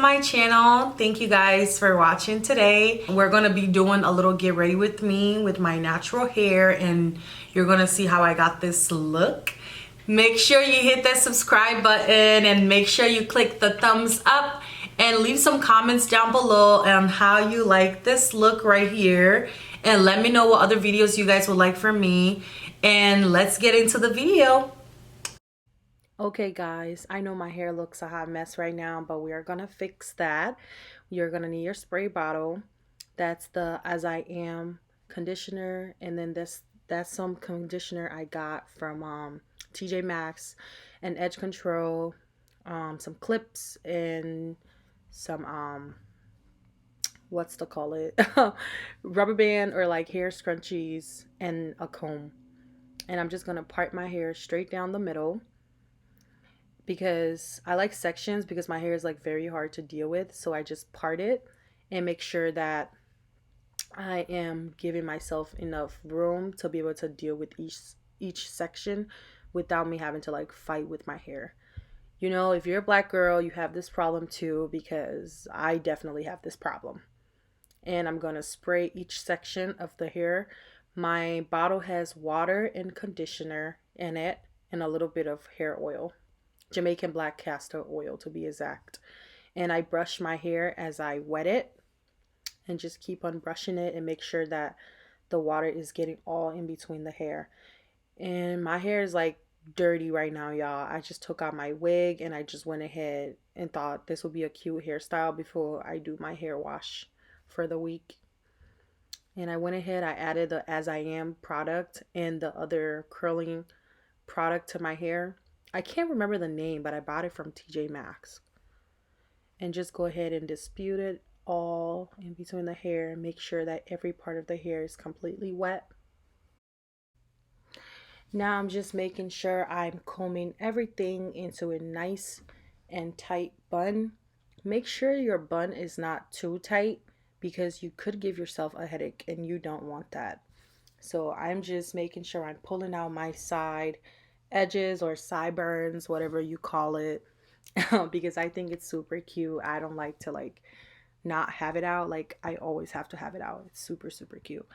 my channel. Thank you guys for watching today. We're gonna be doing a little get ready with me with my natural hair, and you're gonna see how I got this look. Make sure you hit that subscribe button and make sure you click the thumbs up and leave some comments down below on how you like this look right here, and let me know what other videos you guys would like from me, and let's get into the video. Okay guys, I know my hair looks a hot mess right now, but we are gonna fix that. You're gonna need your spray bottle. That's the As I Am conditioner, and then that's some conditioner I got from TJ Maxx, and edge control, some clips, and some what's to call it rubber band or like hair scrunchies, and a comb. And I'm just gonna part my hair straight down the middle, because I like sections because my hair is like very hard to deal with. So I just part it and make sure that I am giving myself enough room to be able to deal with each section without me having to like fight with my hair. You know, if you're a black girl, you have this problem too, because I definitely have this problem. And I'm going to spray each section of the hair. My bottle has water and conditioner in it, and a little bit of hair oil. Jamaican black castor oil to be exact. And I brush my hair as I wet it, and just keep on brushing it and make sure that the water is getting all in between the hair. And my hair is like dirty right now, y'all. I just took out my wig and I just went ahead and thought this would be a cute hairstyle before I do my hair wash for the week. And I went ahead, I added the As I Am product and the other curling product to my hair. I can't remember the name, but I bought it from TJ Maxx. And just go ahead and dispute it all in between the hair and make sure that every part of the hair is completely wet. Now I'm just making sure I'm combing everything into a nice and tight bun. Make sure your bun is not too tight, because you could give yourself a headache and you don't want that. So I'm just making sure I'm pulling out my side edges or sideburns, whatever you call it, because I think it's super cute. I don't like to like not have it out. Like, I always have to have it out. It's super, super cute.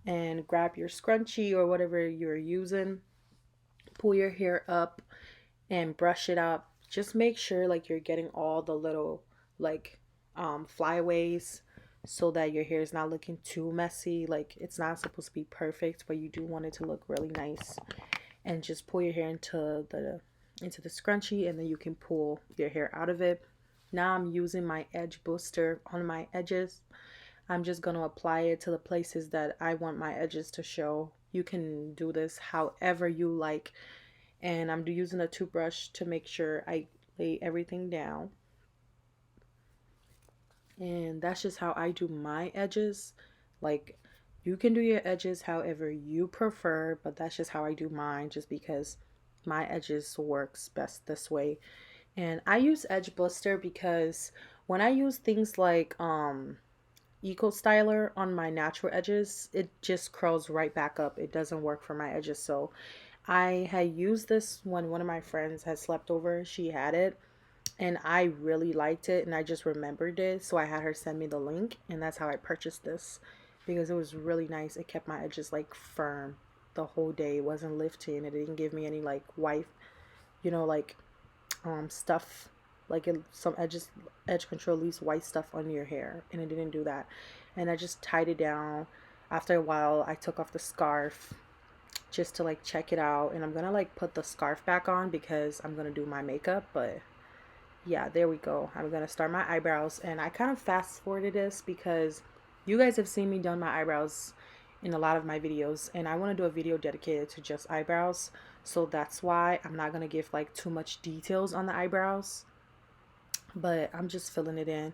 And grab your scrunchie or whatever you're using, pull your hair up and brush it up. Just make sure like you're getting all the little like flyaways, so that your hair is not looking too messy. Like, it's not supposed to be perfect, but you do want it to look really nice. And just pull your hair into the scrunchie, and then you can pull your hair out of it. Now I'm using my edge booster on my edges. I'm just going to apply it to the places that I want my edges to show. You can do this however you like. And I'm using a toothbrush to make sure I lay everything down. And that's just how I do my edges. Like, you can do your edges however you prefer, but that's just how I do mine, just because my edges works best this way. And I use edge blister because when I use things like Eco Styler on my natural edges, it just curls right back up. It doesn't work for my edges. So I had used this when one of my friends had slept over. She had it and I really liked it, and I just remembered it, so I had her send me the link, and that's how I purchased this, because it was really nice. It kept my edges like firm the whole day. It wasn't lifting. It didn't give me any like white, like stuff, like some edge control leaves white stuff on your hair, and it didn't do that. And I just tied it down. After a while I took off the scarf just to like check it out, and I'm gonna like put the scarf back on because I'm gonna do my makeup. But yeah, there we go. I'm gonna start my eyebrows, and I kind of fast forwarded this because you guys have seen me done my eyebrows in a lot of my videos, and I want to do a video dedicated to just eyebrows. So that's why I'm not gonna give like too much details on the eyebrows, but I'm just filling it in.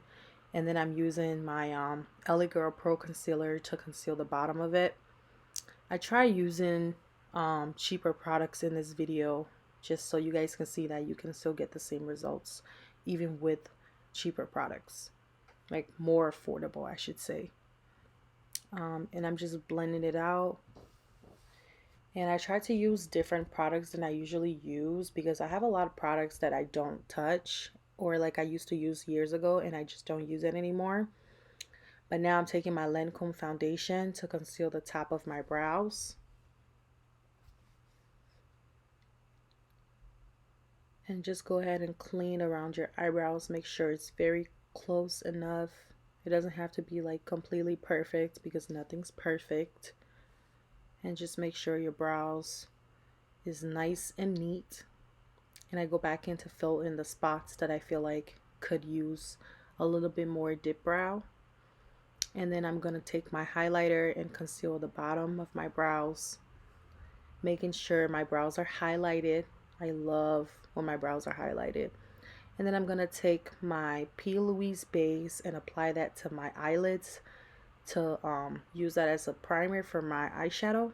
And then I'm using my LA Girl Pro Concealer to conceal the bottom of it. I try using cheaper products in this video, just so you guys can see that you can still get the same results even with cheaper products, like more affordable, I should say. And I'm just blending it out. And I try to use different products than I usually use, because I have a lot of products that I don't touch or like I used to use years ago, and I just don't use it anymore. But now I'm taking my Lancome foundation to conceal the top of my brows. And just go ahead and clean around your eyebrows. Make sure it's very close enough. It doesn't have to be like completely perfect because nothing's perfect. And just make sure your brows is nice and neat. And I go back in to fill in the spots that I feel like could use a little bit more dip brow. And then I'm going to take my highlighter and conceal the bottom of my brows, making sure my brows are highlighted. I love when my brows are highlighted. And then I'm going to take my P. Louise base and apply that to my eyelids to use that as a primer for my eyeshadow.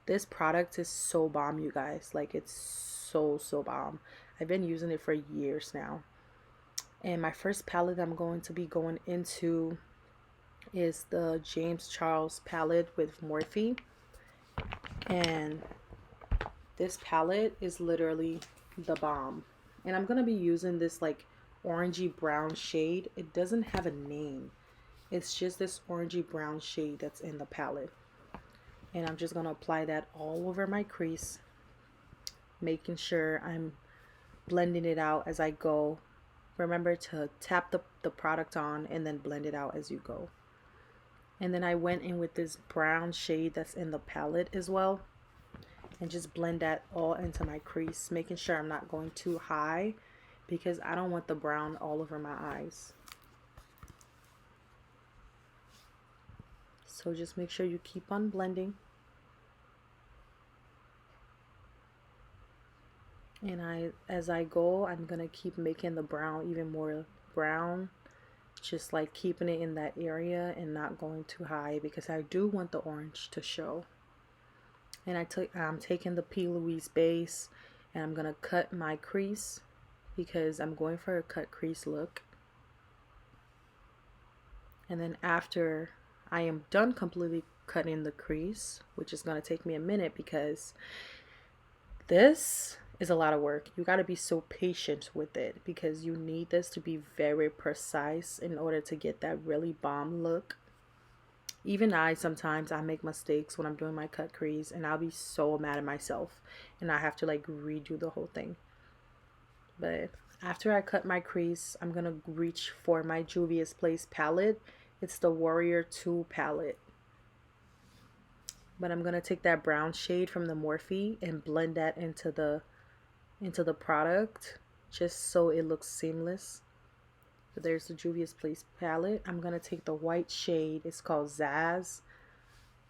This product is so bomb, you guys. Like, it's so bomb. I've been using it for years now. And my first palette I'm going to be going into is the James Charles palette with Morphe. And this palette is literally the bomb. And I'm going to be using this like orangey brown shade. It doesn't have a name. It's just this orangey brown shade that's in the palette. And I'm just going to apply that all over my crease, making sure I'm blending it out as I go. Remember to tap the product on and then blend it out as you go. And then I went in with this brown shade that's in the palette as well, and just blend that all into my crease, making sure I'm not going too high because I don't want the brown all over my eyes. So just make sure you keep on blending. And as I go, I'm gonna keep making the brown even more brown, just like keeping it in that area and not going too high because I do want the orange to show. And I'm taking the P. Louise base and I'm gonna cut my crease because I'm going for a cut crease look. And then after I am done completely cutting the crease, which is gonna take me a minute because this is a lot of work. You got to be so patient with it because you need this to be very precise in order to get that really bomb look. Even sometimes I make mistakes when I'm doing my cut crease and I'll be so mad at myself and I have to like redo the whole thing. But after I cut my crease, I'm gonna reach for my Juvia's Place palette. It's the Warrior 2 palette. But I'm gonna take that brown shade from the Morphe and blend that into the product just so it looks seamless. So there's the Juvia's Place palette. I'm gonna take the white shade, it's called Zaz,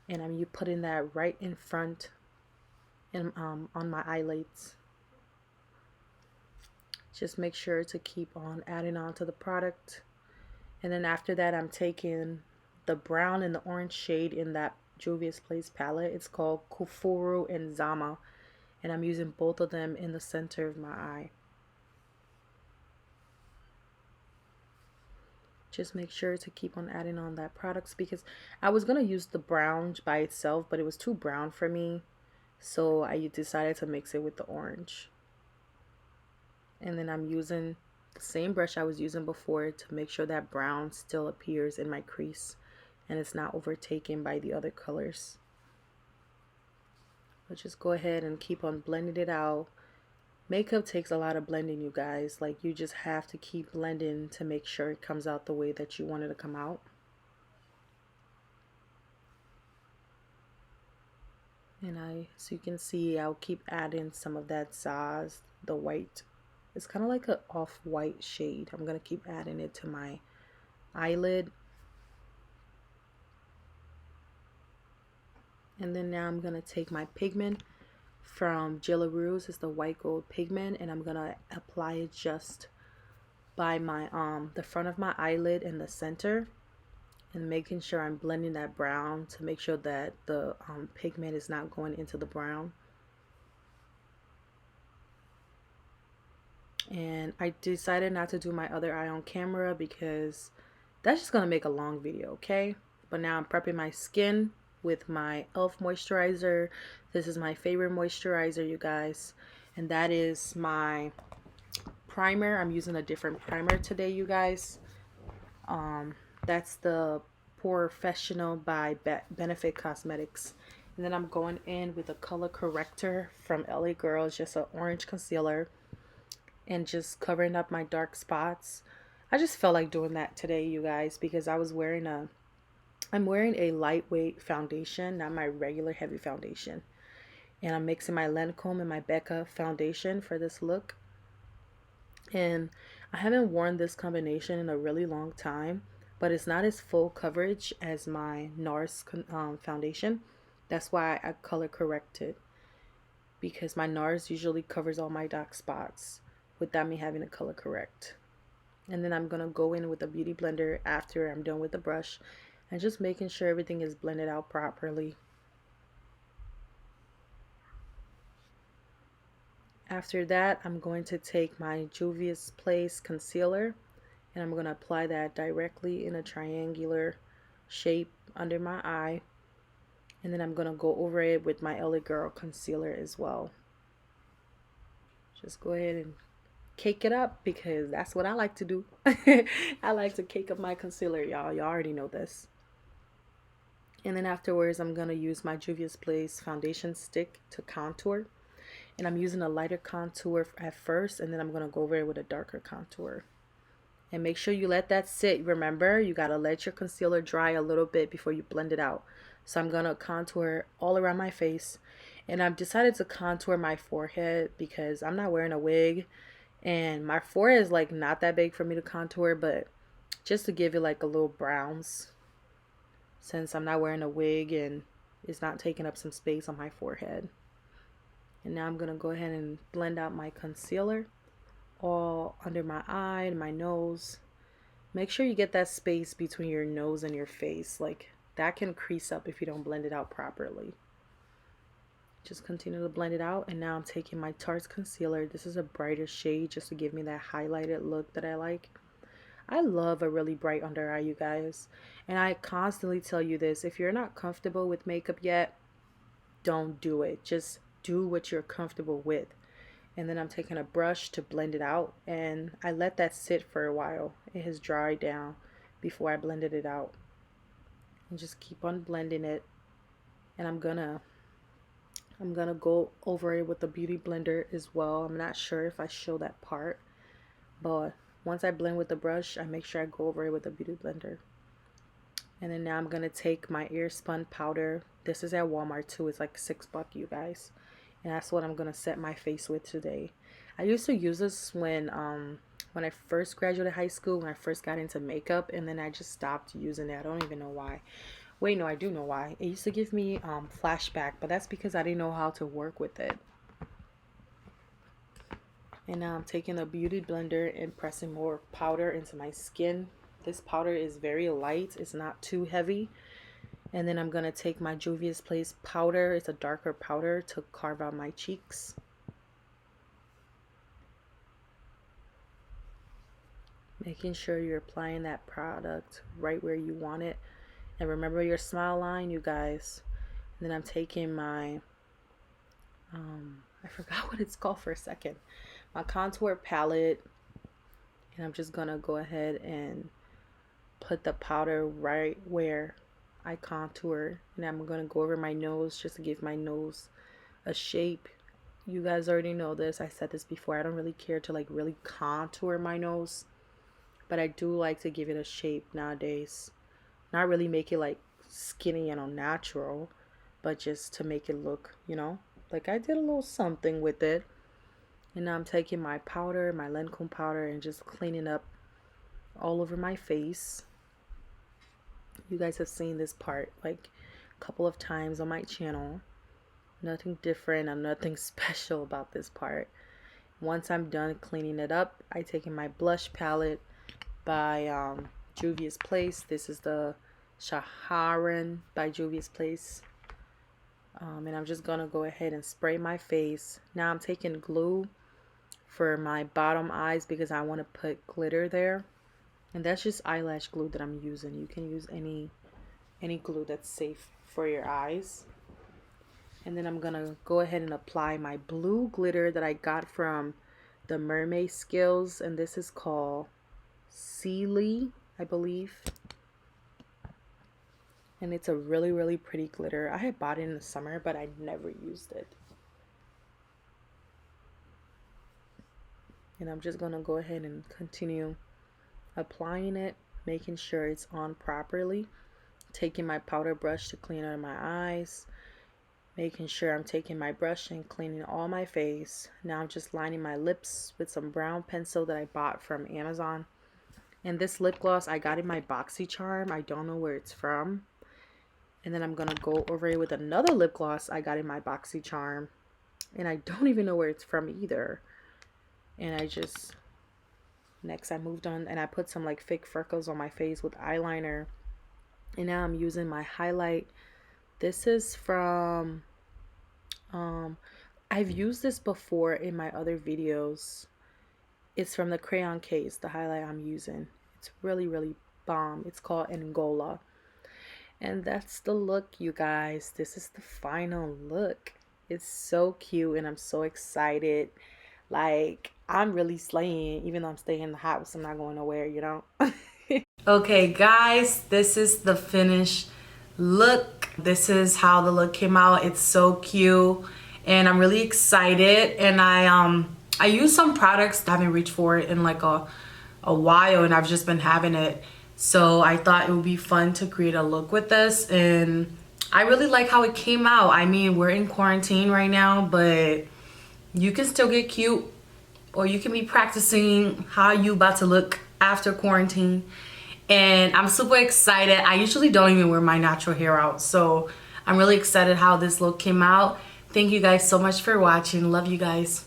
and I'm putting that right in front and on my eyelids. Just make sure to keep on adding on to the product. And then after that, I'm taking the brown and the orange shade in that Juvia's Place palette. It's called Kufuru and Zama, and I'm using both of them in the center of my eye. Just make sure to keep on adding on that products because I was gonna use the brown by itself, but it was too brown for me, so I decided to mix it with the orange. And then I'm using the same brush I was using before to make sure that brown still appears in my crease and it's not overtaken by the other colors. But just go ahead and keep on blending it out. Makeup takes a lot of blending, you guys. Like, you just have to keep blending to make sure it comes out the way that you want it to come out. And so you can see, I'll keep adding some of that Zaz, the white. It's kind of like an off-white shade. I'm going to keep adding it to my eyelid. And then now I'm going to take my pigment from Gila Rouge. It's the white gold pigment, and I'm going to apply it just by my the front of my eyelid in the center, and making sure I'm blending that brown to make sure that the pigment is not going into the brown. And I decided not to do my other eye on camera because that's just gonna make a long video, okay? But now I'm prepping my skin with my e.l.f. moisturizer. This is my favorite moisturizer, you guys, and that is my primer. I'm using a different primer today, you guys. That's the Professional by Benefit Cosmetics. And then I'm going in with a color corrector from LA Girl, just an orange concealer, and just covering up my dark spots. I just felt like doing that today, you guys, because I'm wearing a lightweight foundation, not my regular heavy foundation. And I'm mixing my Lancome and my Becca foundation for this look. And I haven't worn this combination in a really long time, but it's not as full coverage as my NARS foundation. That's why I color corrected, because my NARS usually covers all my dark spots without me having to color correct. And then I'm going to go in with a beauty blender after I'm done with the brush and just making sure everything is blended out properly. After that, I'm going to take my Juvia's Place concealer and I'm going to apply that directly in a triangular shape under my eye. And then I'm going to go over it with my LA Girl concealer as well. Just go ahead and cake it up, because that's what I like to do. I like to cake up my concealer, y'all. Y'all already know this. And then afterwards, I'm going to use my Juvia's Place foundation stick to contour. And I'm using a lighter contour at first, and then I'm going to go over it with a darker contour. And make sure you let that sit. Remember, you got to let your concealer dry a little bit before you blend it out. So I'm going to contour all around my face. And I've decided to contour my forehead because I'm not wearing a wig. And my forehead is like not that big for me to contour, but just to give it like a little browns, since I'm not wearing a wig and it's not taking up some space on my forehead. And now I'm going to go ahead and blend out my concealer all under my eye and my nose. Make sure you get that space between your nose and your face. Like, that can crease up if you don't blend it out properly. Just continue to blend it out. And now I'm taking my Tarte concealer. This is a brighter shade just to give me that highlighted look that I like. I love a really bright under eye, you guys. And I constantly tell you this. If you're not comfortable with makeup yet, don't do it. Just do what you're comfortable with. And then I'm taking a brush to blend it out, and I let that sit for a while. It has dried down before I blended it out. And just keep on blending it. And I'm gonna go over it with the beauty blender as well. I'm not sure if I show that part, but once I blend with the brush, I make sure I go over it with the beauty blender. And then now I'm gonna take my ear spun powder. This is at Walmart too. It's like $6, you guys. And that's what I'm gonna set my face with today. I used to use this when I first graduated high school, when I first got into makeup, and then I just stopped using it. I don't even know why. Wait, no, I do know why. It used to give me flashback, but that's because I didn't know how to work with it. And now I'm taking a beauty blender and pressing more powder into my skin. This powder is very light. It's not too heavy. And then I'm going to take my Juvia's Place powder. It's a darker powder to carve out my cheeks. Making sure you're applying that product right where you want it. And remember your smile line, you guys. And then I'm taking my, I forgot what it's called for a second. My contour palette. And I'm just going to go ahead and put the powder right where I contour, and I'm gonna go over my nose just to give my nose a shape. You guys already know this. I said this before. I don't really care to like really contour my nose, but I do like to give it a shape nowadays. Not really make it like skinny and unnatural, but just to make it look, like I did a little something with it. And now I'm taking my powder, my Lancome powder, and just cleaning up all over my face. You guys have seen this part like a couple of times on my channel. Nothing different and nothing special about this part. Once I'm done cleaning it up, I take in my blush palette by Juvia's Place. This is the Shaharan by Juvia's Place. And I'm just gonna go ahead and spray my face. Now I'm taking glue for my bottom eyes because I want to put glitter there. And that's just eyelash glue that I'm using. You can use any glue that's safe for your eyes. And then I'm gonna go ahead and apply my blue glitter that I got from the mermaid scales, and this is called Sealy, I believe. And it's a really, really pretty glitter. I had bought it in the summer, but I never used it. And I'm just going to go ahead and continue applying it, making sure it's on properly. Taking my powder brush to clean out my eyes. Making sure I'm taking my brush and cleaning all my face. Now I'm just lining my lips with some brown pencil that I bought from Amazon. And this lip gloss I got in my BoxyCharm. I don't know where it's from. And then I'm going to go over it with another lip gloss I got in my BoxyCharm. And I don't even know where it's from either. And next I moved on and I put some like fake freckles on my face with eyeliner. And now I'm using my highlight. This is from, I've used this before in my other videos. It's from the crayon case, the highlight I'm using. It's really, really bomb. It's called Angola. And that's the look, you guys. This is the final look. It's so cute and I'm so excited. Like, I'm really slaying, even though I'm staying in the house. I'm not going nowhere, you know? Okay, guys, this is the finished look. This is how the look came out. It's so cute and I'm really excited. And I used some products that I haven't reached for it in like a while, and I've just been having it. So I thought it would be fun to create a look with this, and I really like how it came out. I mean, we're in quarantine right now, but you can still get cute, or you can be practicing how you about to look after quarantine. And I'm super excited. I usually don't even wear my natural hair out, so I'm really excited how this look came out. Thank you guys so much for watching. Love you guys.